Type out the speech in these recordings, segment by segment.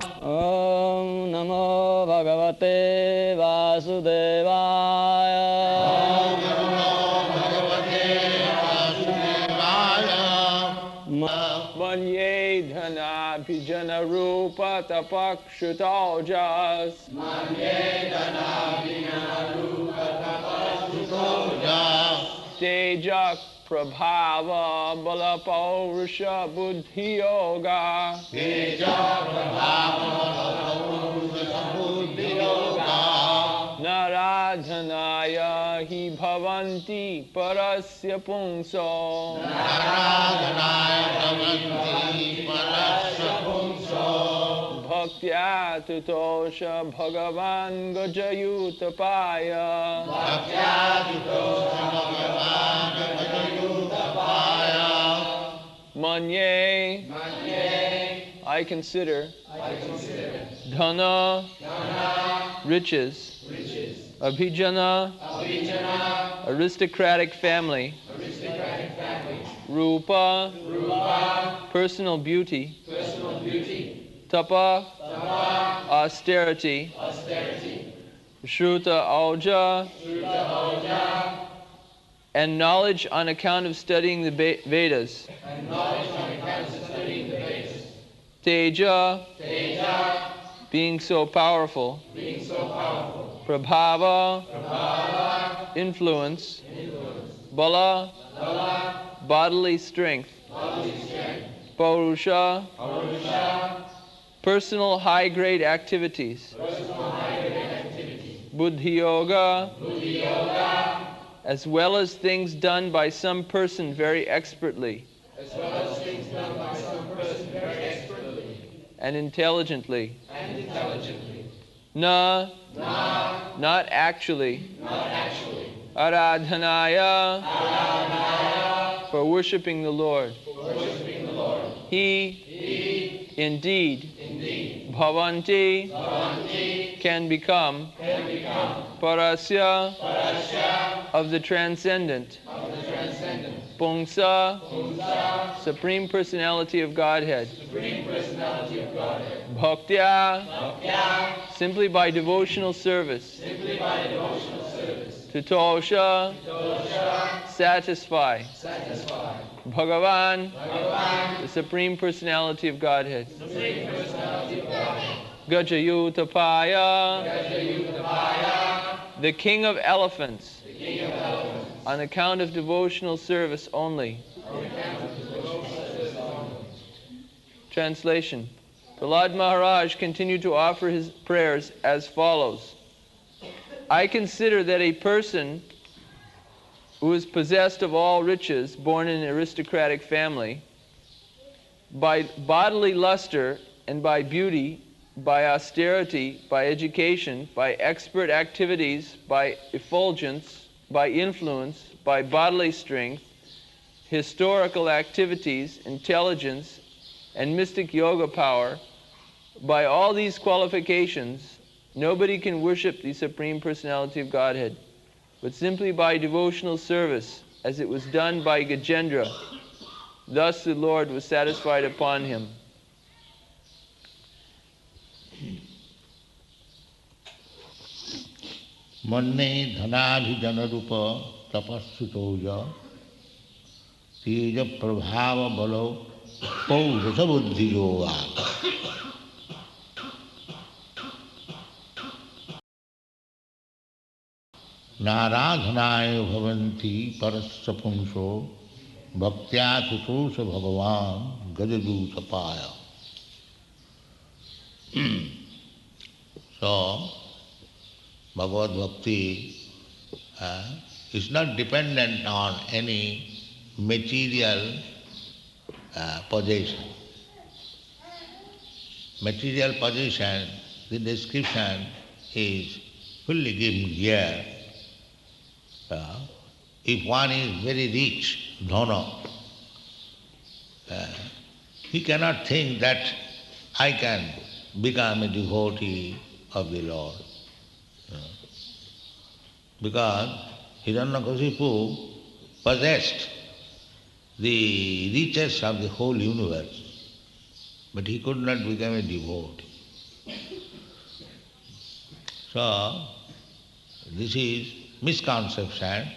Om Namo Bhagavate Vasudevaya. Om Namo Bhagavate Vasudevaya. Manye Dhana Vijana Rupa Tapakshutojas. Manye Dana Vijana Rupa Tapashutojas. Tejak Prabhava Bala Paurusha Buddhi Yoga. Teja Prabhava Purusha Buddhi Yoga. Naradhanaya hi bhavanti parasya pungso. Naradhanaya Bhavanti Parasya Pumso. Bhaktya tutosha bhagavan gajayutapaya. Bhaktyaditosha Bhagavan Gajayutapaya. Manye, I consider dhana, riches, abhijana, aristocratic family, rupa, personal beauty, tapa, austerity, shruta auja, and knowledge on account of studying the Vedas. Teja, being so powerful. Prabhava, influence. Bala, bodily strength. Purusha, personal high-grade activities. Buddhi yoga, as well as things done by some person very expertly. And intelligently. Na, not actually. Aradhanaya, for worshipping the Lord. He, indeed, bhavanti, can become, parasya, of the transcendent, pungsa, Supreme Personality of Godhead, bhaktya, simply by devotional service, tutosha, satisfy, Bhagavan, the Supreme Personality of Godhead, Gajayutapaya, the King of Elephants, on account of devotional service only. Translation. Prahlad Maharaj continued to offer his prayers as follows. I consider that a person who is possessed of all riches, born in an aristocratic family, by bodily luster and by beauty, by austerity, by education, by expert activities, by effulgence, by influence, by bodily strength, historical activities, intelligence, and mystic yoga power, by all these qualifications, nobody can worship the Supreme Personality of Godhead, but simply by devotional service, as it was done by Gajendra. Thus the Lord was satisfied upon him. Manne dhanabhijana rupa tapassutoja teja prabhava balo paurusha buddhi yoga. Naradhanaya bhavanti parasya pumso bhaktya tutosha bhagavan gajadutapaya. So, Bhagavad Bhakti is not dependent on any material possession. Material possession, the description is fully given here. If one is very rich, dhana, he cannot think that I can become a devotee of the Lord. Because Hiranyakashipu possessed the riches of the whole universe, but he could not become a devotee. So, this is misconception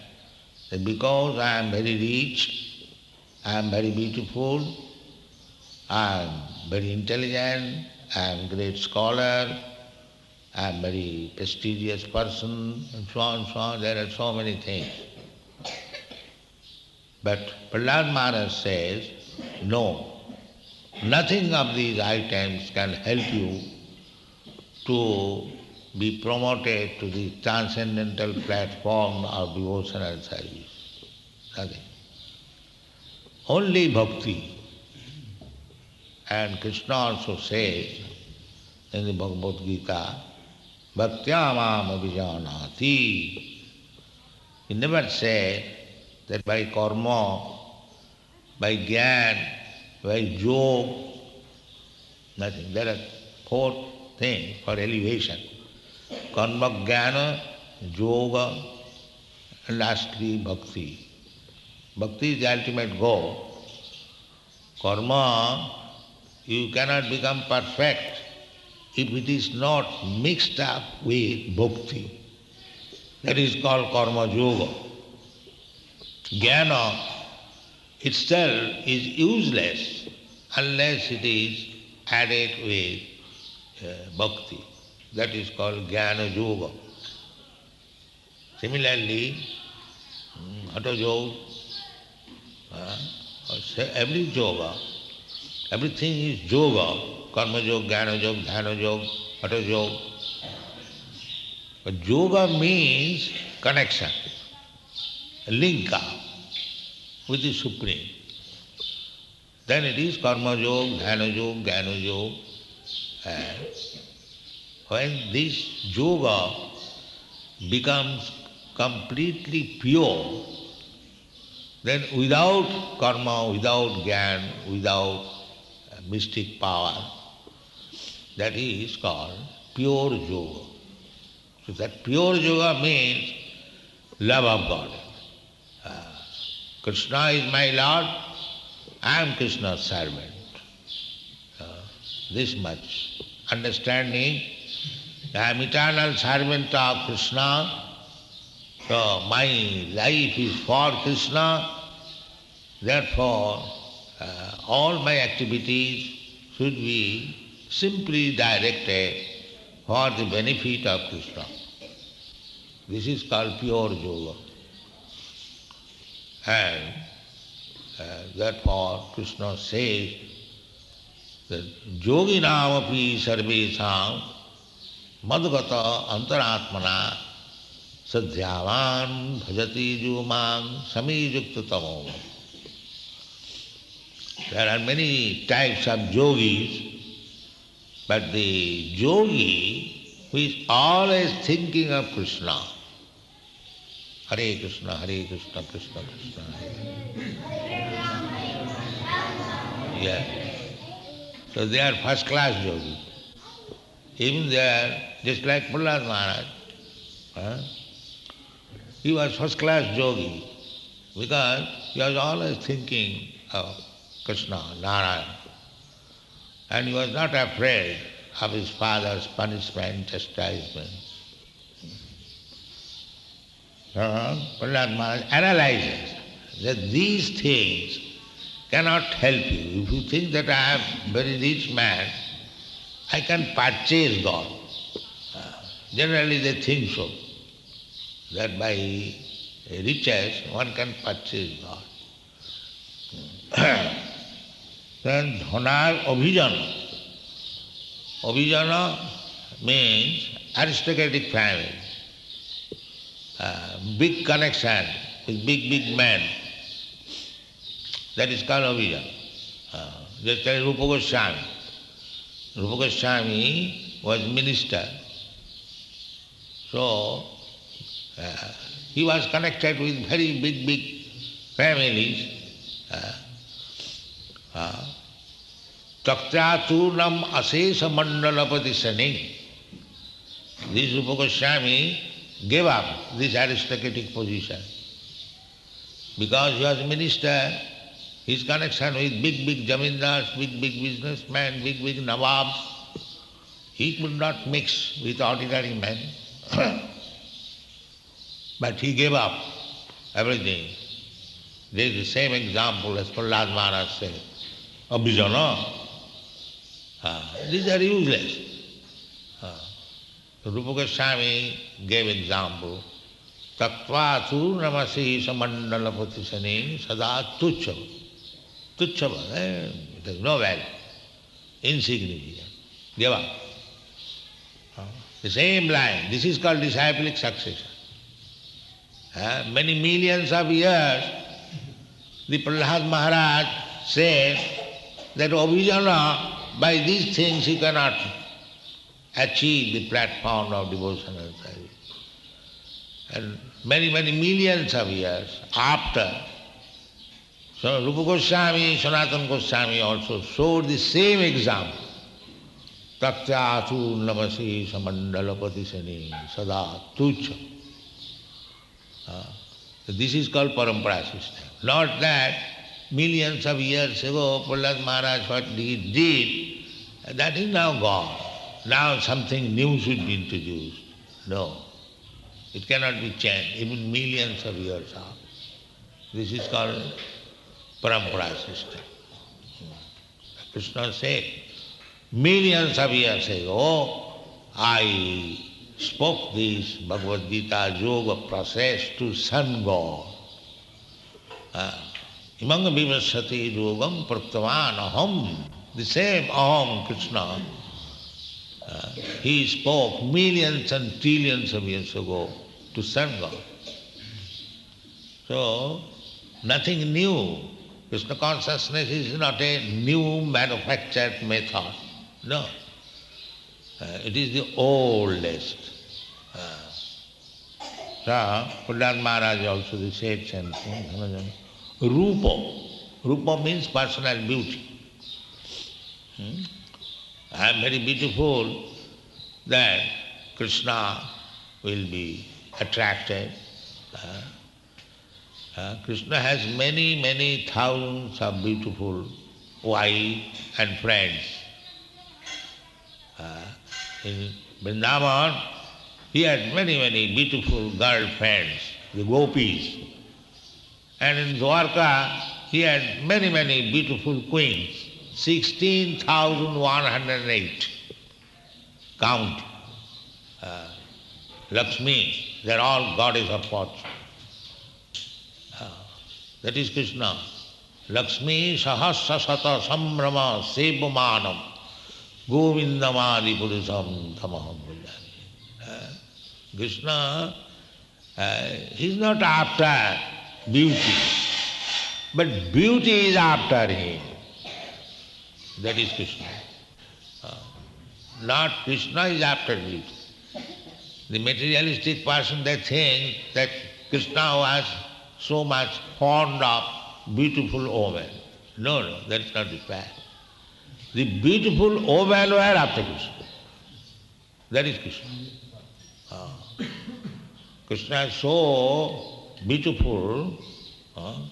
that because I am very rich, I am very beautiful, I am very intelligent, I am a great scholar, I am a very prestigious person, and so on, so on. There are so many things. But Prahlad Maharaj says, no, nothing of these items can help you to be promoted to the transcendental platform of devotional service. Nothing. Only bhakti. And Krishna also says in the Bhagavad Gita, Bhaktyamam abhijanati. He never said that by karma, by jnana, by yoga, nothing. There are four things for elevation. Karma, jnana, yoga, and lastly bhakti. Bhakti is the ultimate goal. Karma, you cannot become perfect if it is not mixed up with bhakti. That is called karma yoga. Jnana itself is useless unless it is added with bhakti. That is called jnana yoga. Similarly, hatha yoga, every yoga, everything is yoga. Karma yoga, jnana yoga, dhyana yoga, hatha yoga. But yoga means connection, link up with the Supreme. Then it is karma yoga, dhyana yoga, jnana yoga. And when this yoga becomes completely pure, then without karma, without jnana, without mystic power, that is called pure yoga. So that pure yoga means love of God. Krishna is my Lord, I am Krishna's servant. This much understanding, I am eternal servant of Krishna, so my life is for Krishna, therefore all my activities should be simply directed for the benefit of Krishna. This is called pure yoga. And therefore Krishna says that yoginam api sarvesam madgata antaratmana sadhyavan bhajati jumam samiyukta tamo. There are many types of yogis, but the yogi who is always thinking of Krishna, Hare Krishna, Hare Krishna, Krishna Krishna, Hare. Yeah. So they are first class yogis. Even they are just like Prahlad Maharaj. He was first class yogi because he was always thinking of Krishna, Narayana. And he was not afraid of his father's punishment, chastisement. Prahlad Maharaj analyzes that these things cannot help you. If you think that I am a very rich man, I can purchase God. Generally they think so, that by riches one can purchase God. Then dhanar abhijana. Abhijana means aristocratic family, big connection with big men. That is called abhijana. Just like Rupa Goswami. Rupa Goswami was minister. So he was connected with very big families. Taktraturnam asesa mandalapati saning. This Rupa Goswami gave up this aristocratic position. Because he was minister, his connection with big zamindars, big businessmen, big nawabs, he could not mix with ordinary men. But he gave up everything. There is the same example as Prahlad Maharaj said. Abhijana. These are useless. Rupa Goswami gave example. Tattva tu namasi samandala patisani sada tuchava. Tuchava, it has no value. Insignificant. Give up. The same line. This is called disciplic succession. Many millions of years, the Prahlad Maharaj said that Abhijana, by these things he cannot achieve the platform of devotional service. And many, many millions of years after, so Rupa Goswami, Sanatana Goswami also showed the same example. Tatyatu namasi samandala patisani sada tucha. This is called parampara system. Not that millions of years ago Prahlad Maharaj what he did, that is now gone. Now something new should be introduced. No. It cannot be changed, even millions of years after. This is called parampara system. Krishna said, millions of years ago, I spoke this Bhagavad Gita yoga process to Sun God. Imanga vivasati yogam pratavan aham. The same aham, Krishna, he spoke millions and trillions of years ago to Sun God. So, nothing new. Krishna consciousness is not a new manufactured method. No. It is the oldest. So, Prahlad Maharaj also the said something. Rupa. Rupa means personal beauty. I am very beautiful, that Krishna will be attracted. Krishna has many, many thousands of beautiful wives and friends. In Vrindavan, he had many, many beautiful girlfriends, the gopis. And in Dwarka, he had many, many beautiful queens, 16,108. Count. Lakshmi, they are all goddess of fortune. That is Krishna. Lakshmi sahasra sata sambrama sevamanam govindamadi purusam tamaham bhajami. Krishna, he is not after beauty, but beauty is after him. That is Krishna. Not Krishna is after beauty. The materialistic person, they think that Krishna was so much fond of beautiful women. No, no, that is not the fact. The beautiful women were after Krishna. That is Krishna. Krishna is so beautiful.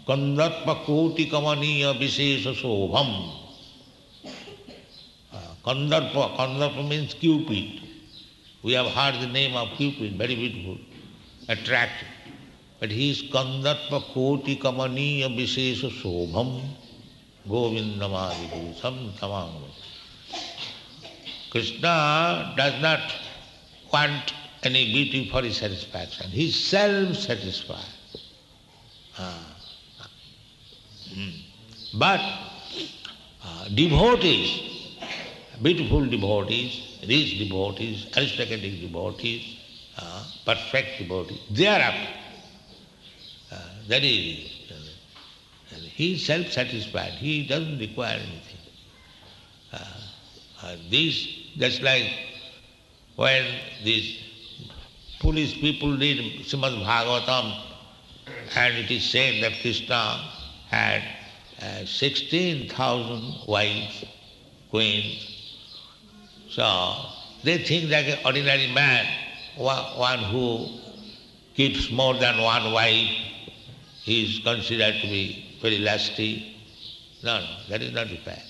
Kandatpa koti kamaniya visesha sobham. Kandarpa means Cupid. We have heard the name of Cupid, very beautiful, attractive. But he is Kandarpa koti kamaniya visesha sobham govindamadi purusam tamam. Krishna does not want any beauty for his satisfaction. He is self-satisfied. But devotees, beautiful devotees, rich devotees, aristocratic devotees, perfect devotees, they are after. That is, he is self-satisfied. He doesn't require anything. This, just like when these foolish people read Srimad-Bhagavatam, and it is said that Krishna had 16,000 wives, queens. So they think like an ordinary man, one who keeps more than one wife, he is considered to be very lusty. No, no, that is not the fact.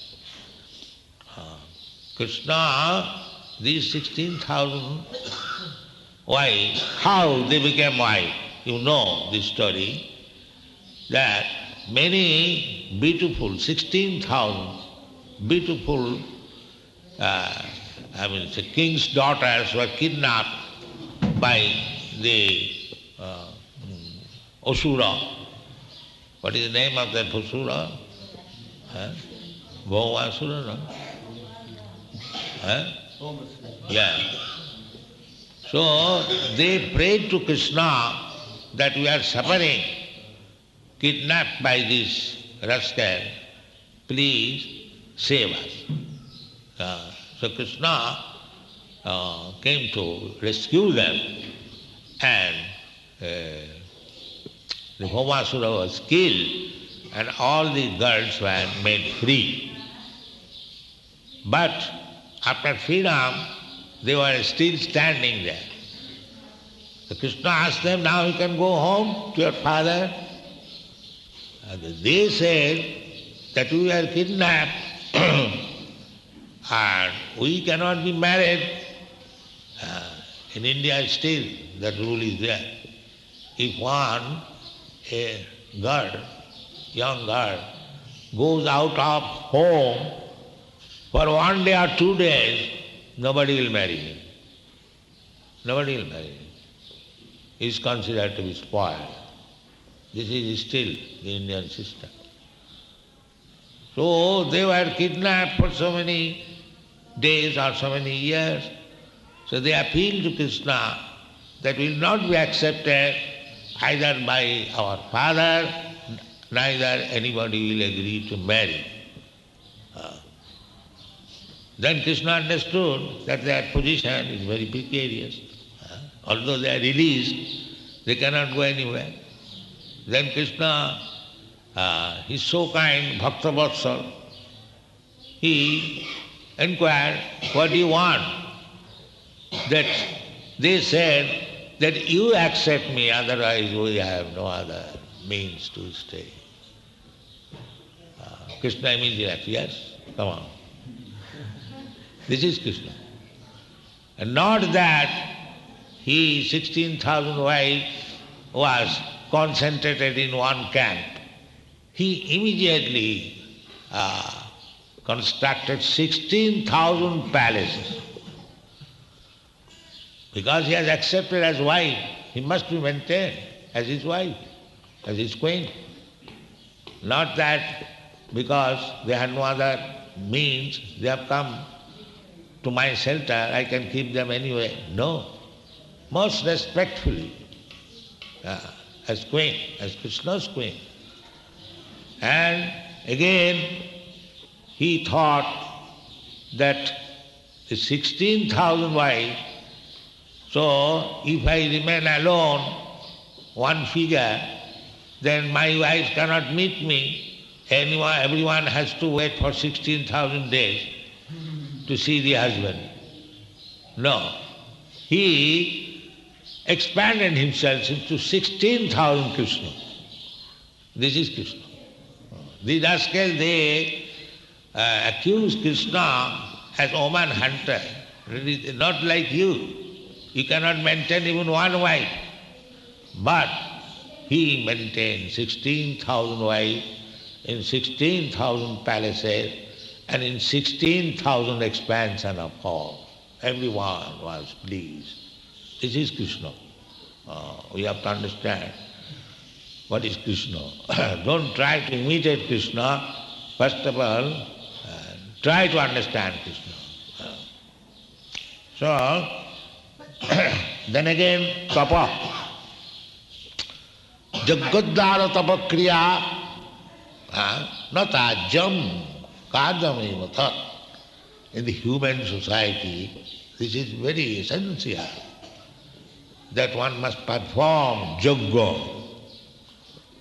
Krishna, these 16,000 Why? How they became white? You know this story, that many beautiful, 16,000 beautiful, the king's daughters were kidnapped by the Asura. What is the name of that Asura? Bhawasura, no? Yeah. So they prayed to Krishna that we are suffering, kidnapped by this rascal, please save us. So Krishna came to rescue them, and the Bhawasura was killed and all the girls were made free. But after freedom, they were still standing there. So Krishna asked them, now you can go home to your father. And they said that we are kidnapped and we cannot be married. In India still that rule is there. If a girl, young girl, goes out of home for 1 day or 2 days, nobody will marry him. Nobody will marry him. He is considered to be spoiled. This is still the Indian system. So they were kidnapped for so many days or so many years. So they appealed to Krishna that will not be accepted either by our father, neither anybody will agree to marry. Then Krishna understood that their position is very precarious. Although they are released, they cannot go anywhere. Then Krishna, he's so kind, Bhaktavatsal, he inquired, what do you want? That they said that you accept me, otherwise we have no other means to stay. Krishna immediately asked, yes, come on. This is Krishna. And not that he, 16,000 wives, was concentrated in one camp. He immediately constructed 16,000 palaces. Because he has accepted as wife, he must be maintained as his wife, as his queen. Not that because they had no other means, they have come to my shelter, I can keep them anyway. No. Most respectfully, as queen, as Krishna's queen. And again, he thought that the 16,000 wives, so if I remain alone, one figure, then my wife cannot meet me. Everyone has to wait for 16,000 days to see the husband. No. He expanded himself into 16,000 Krishna. This is Krishna. The rascals, they accuse Krishna as woman hunter. Not like you. You cannot maintain even one wife. But he maintained 16,000 wives in 16,000 palaces and in 16,000 expansion of hall. Everyone was pleased. This is Krishna. We have to understand what is Krishna. Don't try to imitate Krishna. First of all, try to understand Krishna. So, then again, tapa. Jagaddhara tapakriya natajam kajam tat. In the human society, this is very essential, that one must perform yajna.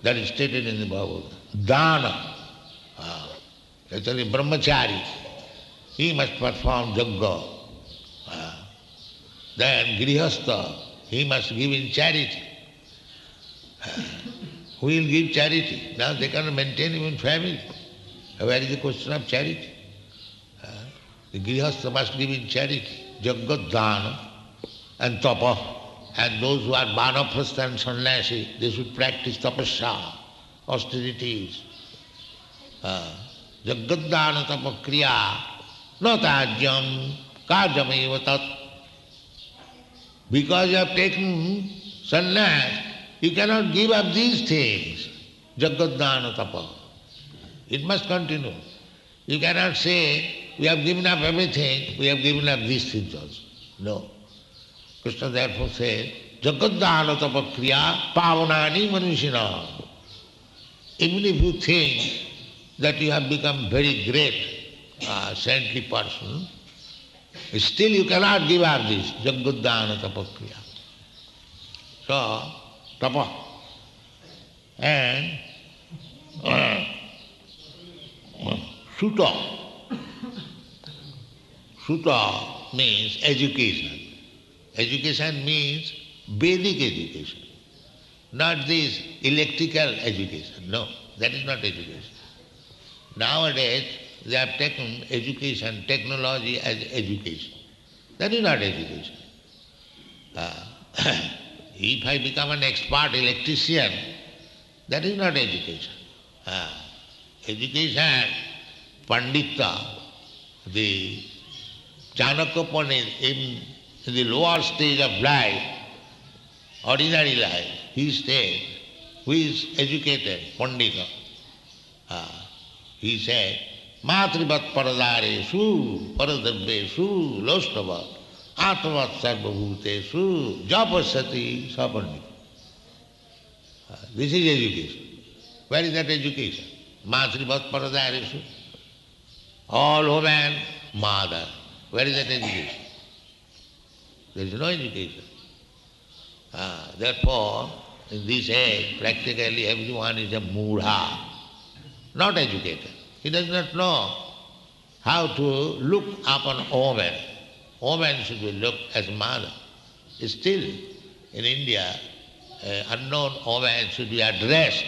That is stated in the Bhagavatam. Dana, actually brahmachari, he must perform yajna. Then grihastha, he must give in charity. Who will give charity? Now they cannot maintain even family. Where is the question of charity? The grihastha must give in charity, jagat dana and tapa. And those who are vanaprastha and sannyasi, they should practice tapasya, austerities. Jagadana tapakriya, no tajyam, kajameva tat. Because you have taken sannyas, you cannot give up these things. Jagadana tapa. It must continue. You cannot say, we have given up everything, we have given up these things also. No. Krishna therefore says, Jagadana tapa kriya pavanani manushina. Even if you think that you have become very great, saintly person, still you cannot give up this Jagadana tapa kriya. So, tapa. And Sutta. Sutta means education. Education means Vedic education, not this electrical education. No, that is not education. Nowadays, they have taken education, technology as education. That is not education. If I become an expert electrician, that is not education. Education, Pandita, the Chanakya Pandit in the lower stage of life, ordinary life, he said, who is educated, Pandita, he said, Matrivat paradareshu, paradabbesu, lostava, atmat sarvabhutesu, japasati, sapandita. This is education. Where is that education? Matrivat paradareshu. All women, mother. Where is that education? There is no education. Therefore, in this age, practically everyone is a mudha, not educated. He does not know how to look upon woman. Woman should be looked as mother. Still, in India, unknown woman should be addressed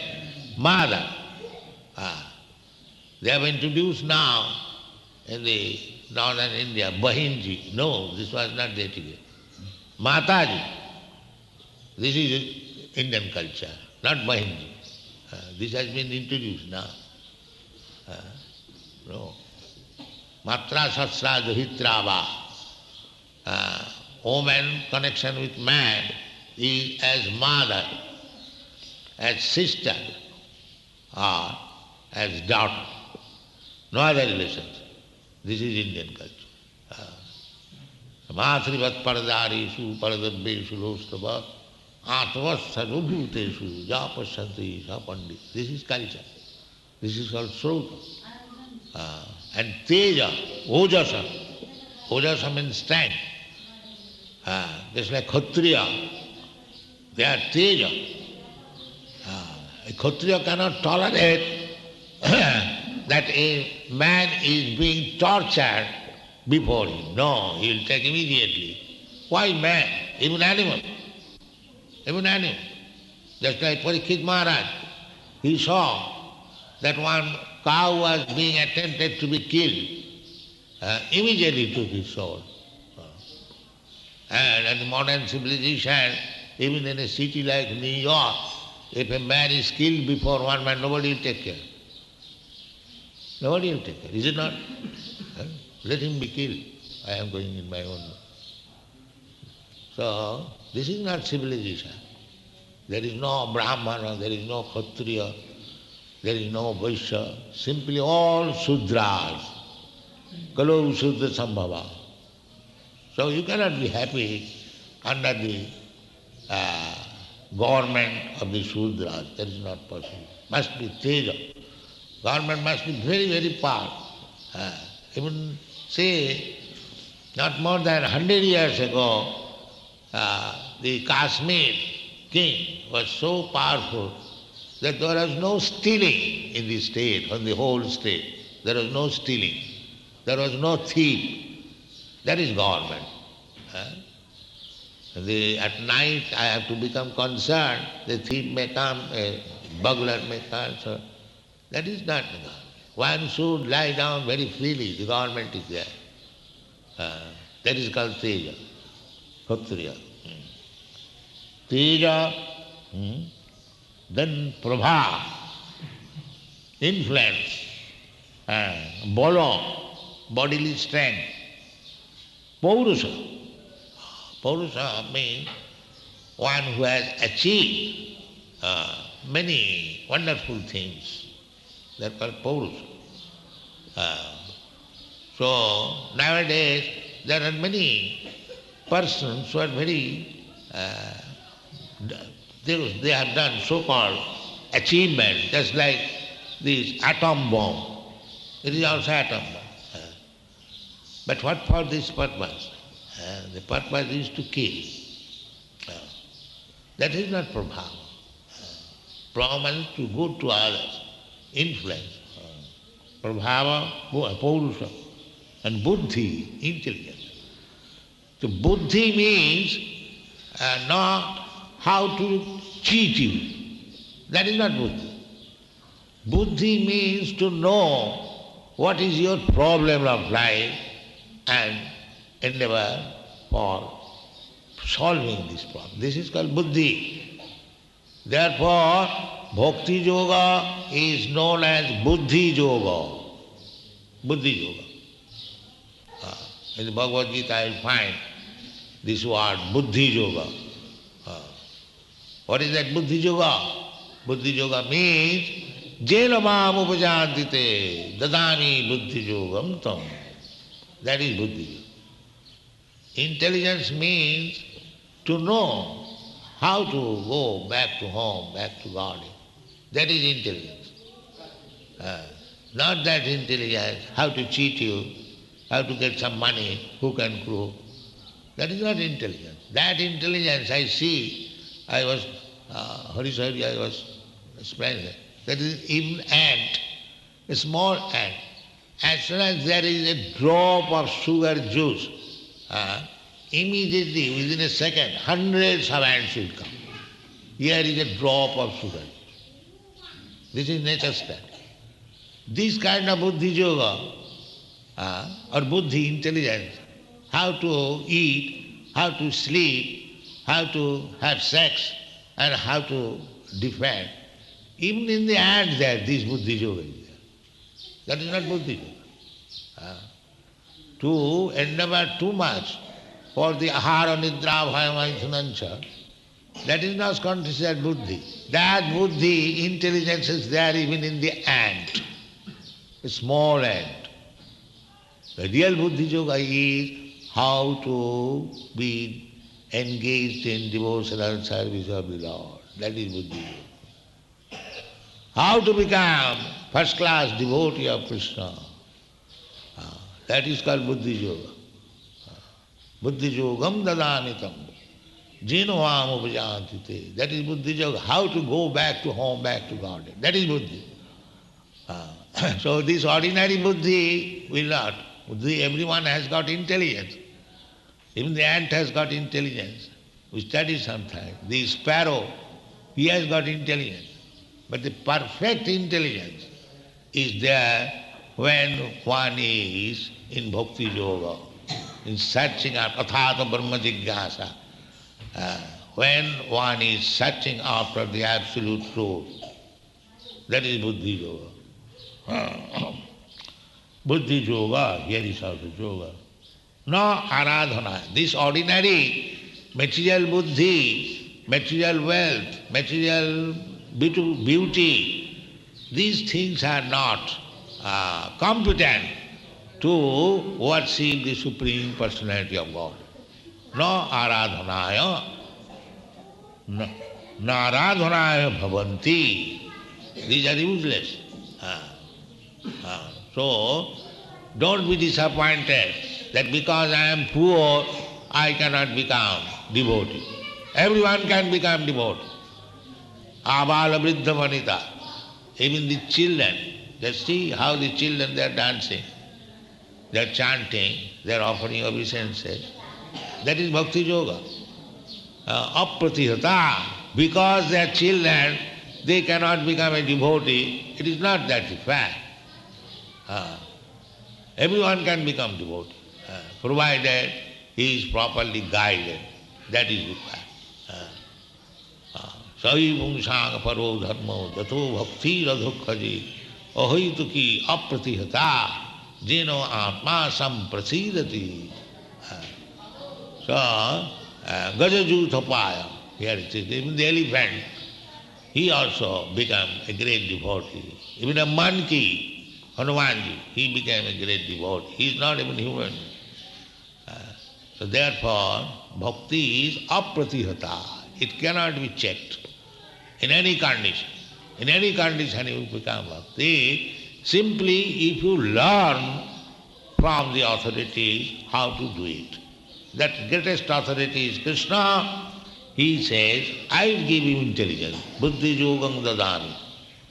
mother. They have introduced now in the northern India, Bahinji. No, this was not the etiquette. Mataji. This is Indian culture, not Bahinji. This has been introduced now. No. Matra sasra duhitrava. Woman connection with man is as mother, as sister, or as daughter. No other relations. This is Indian culture. Matrivat paradarishu paradabbesu lostava atmas sarvabhutesu japashanti sapandit. This is culture. This is called srota. And teja, ojasa. Ojasa means strength. Just like Kshatriya, they are teja. A Kshatriya cannot tolerate that a man is being tortured before him. No, he will take immediately. Why man? Even animal. Even animal. Just like Parikshit Maharaj, he saw that one cow was being attempted to be killed. Immediately took his sword. And in modern civilization, even in a city like New York, if a man is killed before one man, nobody will take care. Nobody will take care, is it not? Let him be killed. I am going in my own way. So, this is not civilization. There is no Brahmana, there is no Kshatriya, there is no Vaishya, simply all Sudras. Kalo Sudra Sambhava. So you cannot be happy under the government of the Sudras. That is not possible. Must be Teja. Government must be very, very powerful. Even say, not more than 100 years ago, the Kashmir king was so powerful that there was no stealing in the state, on the whole state. There was no stealing. There was no thief. That is government. At night I have to become concerned. The thief may come, a burglar may come. So that is not the government. One should lie down very freely. The government is there. That is called Teja, Kshatriya. Teja, then Prabha, influence, Bolo, bodily strength, Purusha. Purusha means one who has achieved many wonderful things. That's called Purusha. So nowadays there are many persons who are very, they have done so-called achievement, just like this atom bomb. It is also atom bomb. But what for this purpose? The purpose is to kill. That is not prabhava. Prabhava is to go to others, influence. Prabhava, purusha, and buddhi, intelligence. So buddhi means not how to cheat you. That is not buddhi. Buddhi means to know what is your problem of life and endeavor for solving this problem. This is called buddhi. Therefore, bhakti yoga is known as buddhi yoga. Buddhi yoga. In the Bhagavad Gita I will find this word buddhi yoga. What is that buddhi yoga? Buddhi yoga means jena mam upajantite dadami buddhi yogam tam. That is buddhi yoga. Intelligence means to know how to go back to home, back to God. That is intelligence. Not that intelligence, how to cheat you, how to get some money, who can prove. That is not intelligence. That intelligence I see, I was explaining that is even ant, a small ant. As soon as there is a drop of sugar juice, immediately, within a second, hundreds of ants will come. Here is a drop of sugar. This is nature's state. This kind of buddhi yoga, or buddhi, intelligence, how to eat, how to sleep, how to have sex, and how to defend. Even in the ant there, this buddhi yoga is there. That is not buddhi yoga. To endeavor too much for the ahara nidra bhayamaithunancha, that is not considered buddhi. That buddhi, intelligence is there even in the ant, a small ant. The real buddhi yoga is how to be engaged in devotional service of the Lord. That is buddhi yoga. How to become first class devotee of Krishna. That is called buddhi yoga. Buddhi yogam dadamitam. Jinovam upajantite. That is buddhi yoga. How to go back to home, back to God. That is buddhi. So this ordinary buddhi will not. Buddhi, everyone has got intelligence. Even the ant has got intelligence. We study sometimes. The sparrow, he has got intelligence. But the perfect intelligence is there when one is in bhakti yoga, in searching out athata brahma jigyasa, when one is searching after the absolute truth. That is buddhi yoga. Buddhi yoga, here is also yoga. No aradhana. This ordinary material buddhi, material wealth, material beauty, these things are not competent to worship the Supreme Personality of God. No aradhanaya, no aradhanaya bhavanti. These are useless. So, don't be disappointed that because I am poor, I cannot become devotee. Everyone can become devotee. Abala vriddha vanita. Even the children, just see how the children, they are dancing, they are chanting, they are offering obeisances. That is bhakti yoga. Apratihata. Because they are children, they cannot become a devotee. It is not that fact. Everyone can become devotee, provided he is properly guided. That is the fact. Sai Pungsang Paro Dharmo Jato Bhakti Radhukhaji Ahoituki Apratihata Jeno Atma Samprasidati. So, Gajajutapaya, here it is, even the elephant, he also became a great devotee. Even a monkey, Hanumanji, he became a great devotee. He is not even human. So therefore, bhakti is apratihata. It cannot be checked in any condition. In any condition you will become bhakti. Simply if you learn from the authorities how to do it. That greatest authority is Krishna. He says, I will give you intelligence. Buddhi yogam dadami.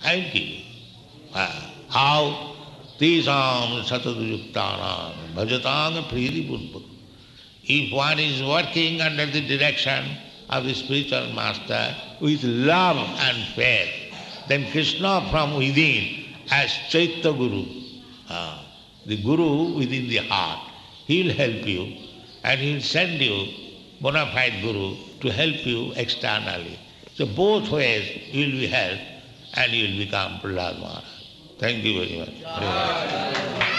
I will give you. How? Tisam sataduyuktanam bhajatang pridi purpur. If one is working under the direction of the spiritual master with love and faith, then Krishna from within, as Chaitya Guru, the Guru within the heart, he will help you and he will send you bona fide Guru to help you externally. So both ways you will be helped and you will become Prahlad Maharaj. Thank you very much.